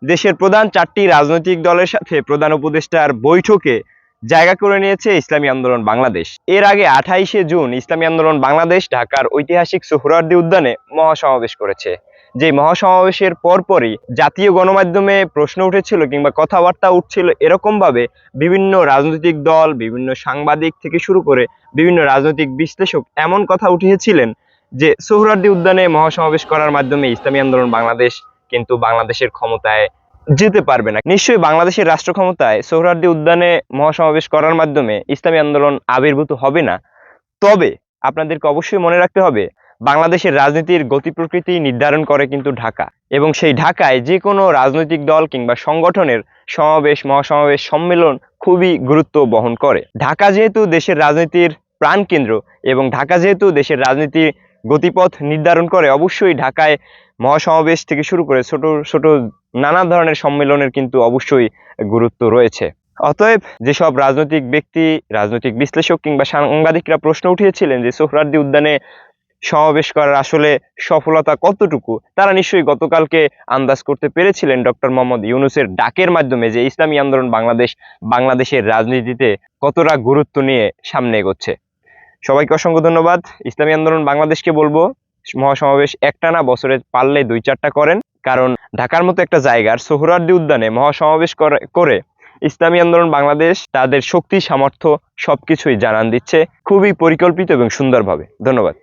দেশের প্রধান 4টি রাজনৈতিক দলের সাথে প্রধান উপদেষ্টার বৈঠকে জায়গা করে নিয়েছে ইসলামী আন্দোলন বাংলাদেশ। এর আগে 28শে জুন ইসলামী আন্দোলন বাংলাদেশ ঢাকার ঐতিহাসিক সোহরাওয়ার্দী উদ্যানে মহাসমাবেশ করেছে। যে মহাসমাবেশের পরপরই জাতীয় গণমাধ্যমে প্রশ্ন উঠেছিল কিংবা কথাবার্তা উঠছিল এরকম ভাবে বিভিন্ন রাজনৈতিক দল, বিভিন্ন সাংবাদিক থেকে শুরু করে বিভিন্ন রাজনৈতিক বিশ্লেষক এমন কথা উঠিয়েছিলেন যে সোহরাওয়ার্দী উদ্যানে মহাসমাবেশ করার মাধ্যমে ইসলামী আন্দোলন বাংলাদেশ কিন্তু বাংলাদেশের ক্ষমতায় যেতে পারবে না। নিশ্চয়ই বাংলাদেশের রাষ্ট্র ক্ষমতায় সোহরাওয়ার্দী উদ্যানে মহাসমাবেশ করার মাধ্যমে ইসলামী আন্দোলন আবির্ভূত হবে না। তবে আপনাদেরকে অবশ্যই মনে রাখতে হবে, বাংলাদেশের রাজনীতির গতি প্রকৃতি নির্ধারণ করে কিন্তু ঢাকা, এবং সেই ঢাকায় যে কোনো রাজনৈতিক দল কিংবা সংগঠনের সমাবেশ, মহাসমাবেশ, সম্মেলন খুবই গুরুত্ব বহন করে। ঢাকা যেহেতু দেশের রাজনীতির প্রাণকেন্দ্র এবং ঢাকা যেহেতু দেশের রাজনীতির গতিপথ নির্ধারণ করে, অবশ্যই ঢাকায় মহাসমাবেশ থেকে শুরু করে ছোট ছোট নানা ধরনের সম্মেলনের কিন্তু অবশ্যই গুরুত্ব রয়েছে। অতএব যেসব রাজনৈতিক ব্যক্তি, রাজনৈতিক বিশ্লেষক কিংবা সাংবাদিকরা প্রশ্ন উঠিয়েছিলেন যে সোহরাওয়ার্দী উদ্যানে সমাবেশ করার আসলে সফলতা কতটুকু, তারা নিশ্চয়ই গতকালকে আন্দাজ করতে পেরেছিলেন ডক্টর মোহাম্মদ ইউনূসের ডাকের মাধ্যমে যে ইসলামী আন্দোলন বাংলাদেশ বাংলাদেশের রাজনীতিতে কতটা গুরুত্ব নিয়ে সামনে এগোচ্ছে। সবাইকে অসংখ্য ধন্যবাদ। ইসলামী আন্দোলন বাংলাদেশকে বলবো, মহাসমাবেশ একটানা বছরে পারলে 2-4টা করেন, কারণ ঢাকার মতো একটা জায়গার সোহরাওয়ার্দী উদ্যানে মহাসমাবেশ করে ইসলামী আন্দোলন বাংলাদেশ তাদের শক্তি, সামর্থ্য সবকিছুই জানান দিচ্ছে খুবই পরিকল্পিত এবং সুন্দরভাবে। ধন্যবাদ।